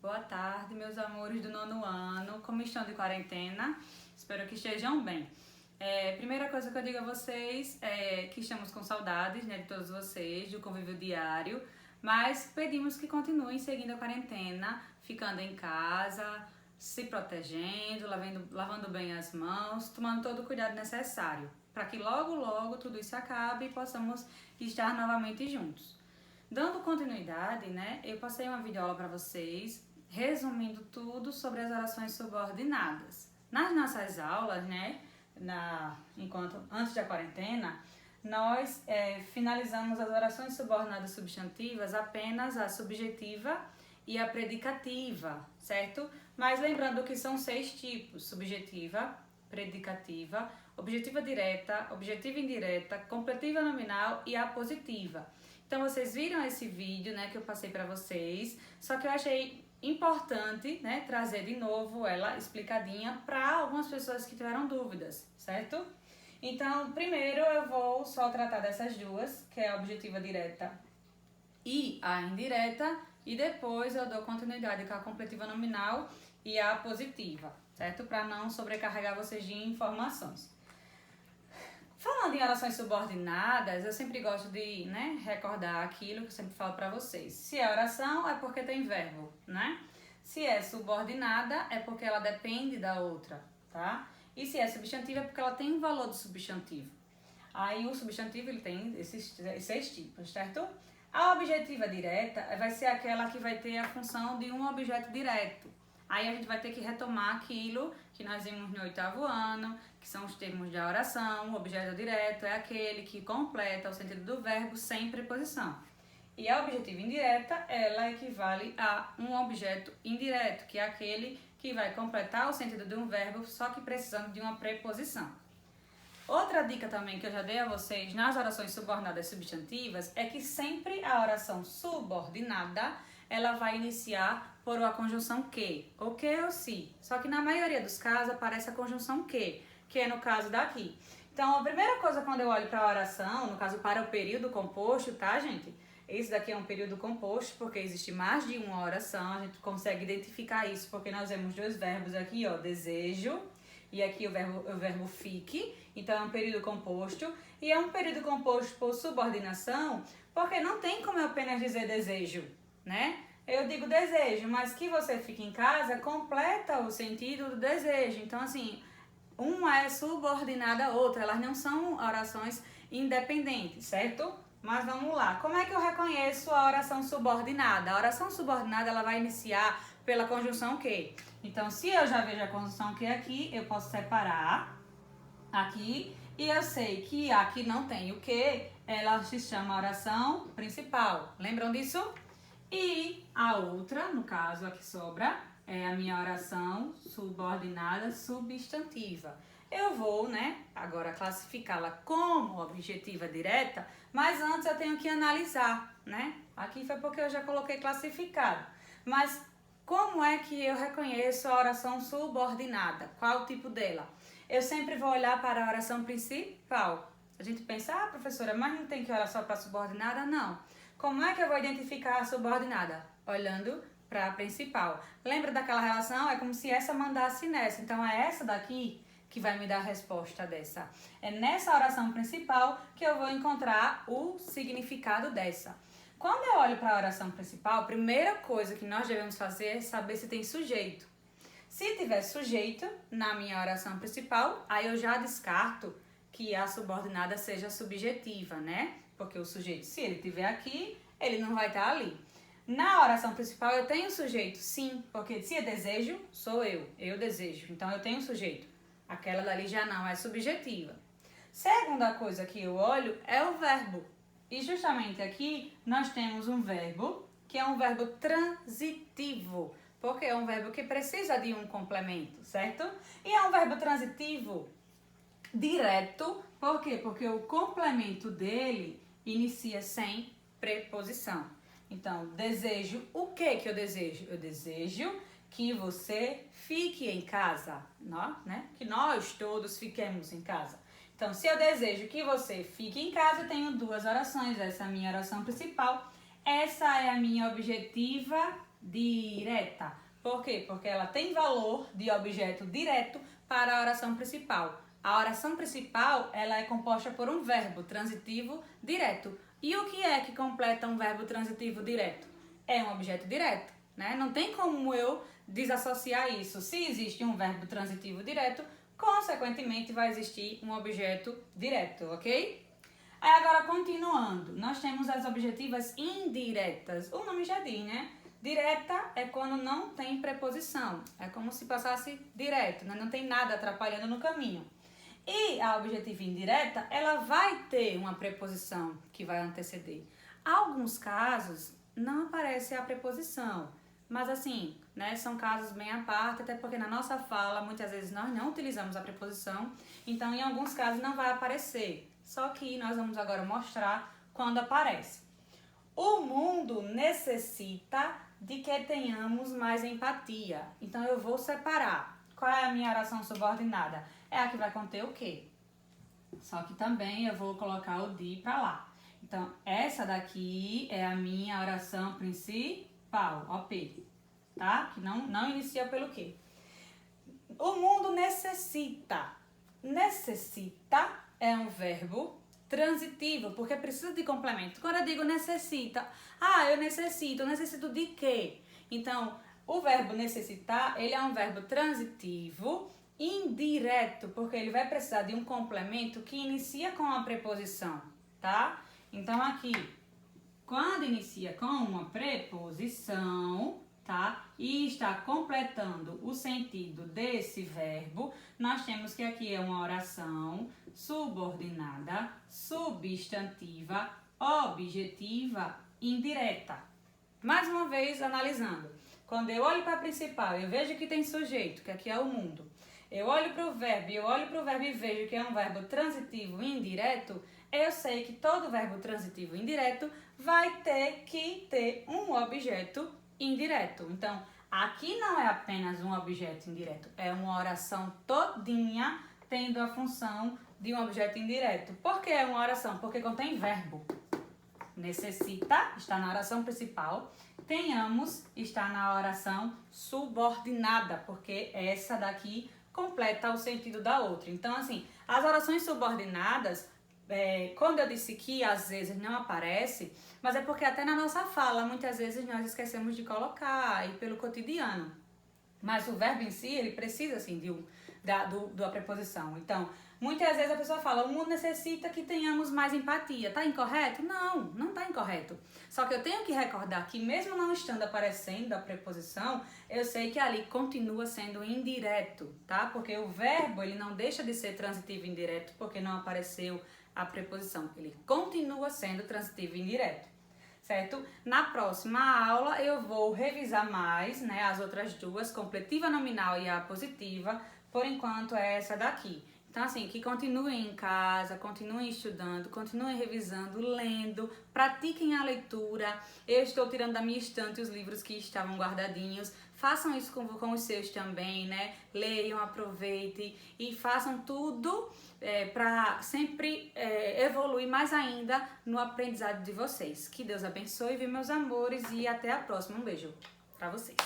Boa tarde, meus amores do nono ano. Como estão de quarentena? Espero que estejam bem. Primeira coisa que eu digo a vocês é que estamos com saudades, né, de todos vocês, do convívio diário, mas pedimos que continuem seguindo a quarentena, ficando em casa, se protegendo, lavando bem as mãos, tomando todo o cuidado necessário, para que logo tudo isso acabe e possamos estar novamente juntos. Dando continuidade, né, eu passei uma videoaula para vocês, resumindo tudo sobre as orações subordinadas. Nas nossas aulas, né, antes da quarentena, nós finalizamos as orações subordinadas substantivas apenas a subjetiva e a predicativa, certo? Mas lembrando que são 6 tipos: subjetiva, predicativa, objetiva direta, objetiva indireta, completiva nominal e apositiva. Então vocês viram esse vídeo, né, que eu passei para vocês, só que eu achei importante, né, trazer de novo ela explicadinha para algumas pessoas que tiveram dúvidas, certo? Então, primeiro eu vou só tratar dessas duas, que é a objetiva direta e a indireta, e depois eu dou continuidade com a completiva nominal e a apositiva, certo? Para não sobrecarregar vocês de informações. Falando em orações subordinadas, eu sempre gosto de, né, recordar aquilo que eu sempre falo para vocês. Se é oração, é porque tem verbo, né? Se é subordinada, é porque ela depende da outra, tá? E se é substantiva, é porque ela tem um valor do substantivo. Aí o substantivo ele tem esses 6 tipos, certo? A objetiva direta vai ser aquela que vai ter a função de um objeto direto. Aí a gente vai ter que retomar aquilo que nós vimos no 8º ano, que são os termos da oração. O objeto direto é aquele que completa o sentido do verbo sem preposição. E a objetiva indireta, ela equivale a um objeto indireto, que é aquele que vai completar o sentido de um verbo, só que precisando de uma preposição. Outra dica também que eu já dei a vocês nas orações subordinadas substantivas é que sempre a oração subordinada ela vai iniciar por uma conjunção que, ou que ou se. Só que na maioria dos casos aparece a conjunção que é no caso daqui. Então, a primeira coisa quando eu olho para a oração, no caso para o período composto, tá, gente? Esse daqui é um período composto porque existe mais de uma oração, a gente consegue identificar isso porque nós vemos 2 verbos aqui, ó, desejo, e aqui o verbo fique, então é um período composto, e é um período composto por subordinação porque não tem como eu apenas dizer desejo, né? Eu digo desejo, mas que você fique em casa completa o sentido do desejo. Então, assim, uma é subordinada à outra, elas não são orações independentes, certo? Mas vamos lá, como é que eu reconheço a oração subordinada? A oração subordinada ela vai iniciar pela conjunção que. Então, se eu já vejo a conjunção que aqui, eu posso separar aqui e eu sei que aqui não tem o que, ela se chama oração principal. Lembram disso? E a outra, no caso aqui sobra, é a minha oração subordinada substantiva. Eu vou, né, agora classificá-la como objetiva direta, mas antes eu tenho que analisar, né? Aqui foi porque eu já coloquei classificado. Mas como é que eu reconheço a oração subordinada? Qual o tipo dela? Eu sempre vou olhar para a oração principal. A gente pensa, professora, mas não tem que olhar só para a subordinada? Não. Como é que eu vou identificar a subordinada? Olhando para a principal. Lembra daquela relação? É como se essa mandasse nessa. Então, é essa daqui que vai me dar a resposta dessa. É nessa oração principal que eu vou encontrar o significado dessa. Quando eu olho para a oração principal, a primeira coisa que nós devemos fazer é saber se tem sujeito. Se tiver sujeito na minha oração principal, aí eu já descarto que a subordinada seja subjetiva, né? Porque o sujeito, se ele estiver aqui, ele não vai estar ali. Na oração principal eu tenho sujeito, sim, porque se é desejo, sou eu desejo. Então eu tenho sujeito. Aquela dali já não é subjetiva. Segunda coisa que eu olho é o verbo. E justamente aqui nós temos um verbo que é um verbo transitivo, porque é um verbo que precisa de um complemento, certo? E é um verbo transitivo direto, por quê? Porque o complemento dele inicia sem preposição. Então, desejo, o que eu desejo? Eu desejo que você fique em casa, né? Que nós todos fiquemos em casa. Então, se eu desejo que você fique em casa, eu tenho 2 orações. Essa é a minha oração principal. Essa é a minha objetiva direta. Por quê? Porque ela tem valor de objeto direto para a oração principal. A oração principal, ela é composta por um verbo transitivo direto. E o que é que completa um verbo transitivo direto? É um objeto direto, né? Não tem como eu desassociar isso. Se existe um verbo transitivo direto, consequentemente vai existir um objeto direto, ok? Aí agora, continuando, nós temos as objetivas indiretas. O nome já diz, né? Direta é quando não tem preposição. É como se passasse direto, né? Não tem nada atrapalhando no caminho. E a objetiva indireta, ela vai ter uma preposição que vai anteceder. Alguns casos não aparece a preposição, mas assim, né, são casos bem à parte, até porque na nossa fala muitas vezes nós não utilizamos a preposição, então em alguns casos não vai aparecer. Só que nós vamos agora mostrar quando aparece. O mundo necessita de que tenhamos mais empatia. Então eu vou separar. Qual é a minha oração subordinada? É a que vai conter o quê? Só que também eu vou colocar o de para lá. Então, essa daqui é a minha oração principal, OP, tá? Que não inicia pelo quê? O mundo necessita. Necessita é um verbo transitivo, porque precisa de complemento. Quando eu digo necessita, eu necessito de quê? Então, o verbo necessitar, ele é um verbo transitivo indireto, porque ele vai precisar de um complemento que inicia com a preposição, tá? Então, aqui, quando inicia com uma preposição, tá? E está completando o sentido desse verbo, nós temos que aqui é uma oração subordinada, substantiva, objetiva, indireta. Mais uma vez, analisando. Quando eu olho para a principal, eu vejo que tem sujeito, que aqui é o mundo. Eu olho para o verbo e vejo que é um verbo transitivo indireto, eu sei que todo verbo transitivo indireto vai ter que ter um objeto indireto. Então, aqui não é apenas um objeto indireto, é uma oração todinha tendo a função de um objeto indireto. Por que é uma oração? Porque contém verbo. Necessita, está na oração principal. Tenhamos, está na oração subordinada, porque essa daqui completa o sentido da outra. Então, assim, as orações subordinadas, quando eu disse que às vezes não aparece, mas é porque até na nossa fala, muitas vezes nós esquecemos de colocar aí pelo cotidiano. Mas o verbo em si, ele precisa, assim, da preposição. Então, muitas vezes a pessoa fala, o mundo necessita que tenhamos mais empatia. Tá incorreto? Não tá incorreto. Só que eu tenho que recordar que mesmo não estando aparecendo a preposição, eu sei que ali continua sendo indireto, tá? Porque o verbo, ele não deixa de ser transitivo indireto porque não apareceu a preposição. Ele continua sendo transitivo indireto, certo? Na próxima aula eu vou revisar mais, né, as outras duas, completiva nominal e a positiva. Por enquanto é essa daqui. Então, assim, que continuem em casa, continuem estudando, continuem revisando, lendo, pratiquem a leitura. Eu estou tirando da minha estante os livros que estavam guardadinhos. Façam isso com os seus também, né? Leiam, aproveitem e façam tudo para sempre evoluir mais ainda no aprendizado de vocês. Que Deus abençoe, meus amores, e até a próxima. Um beijo para vocês.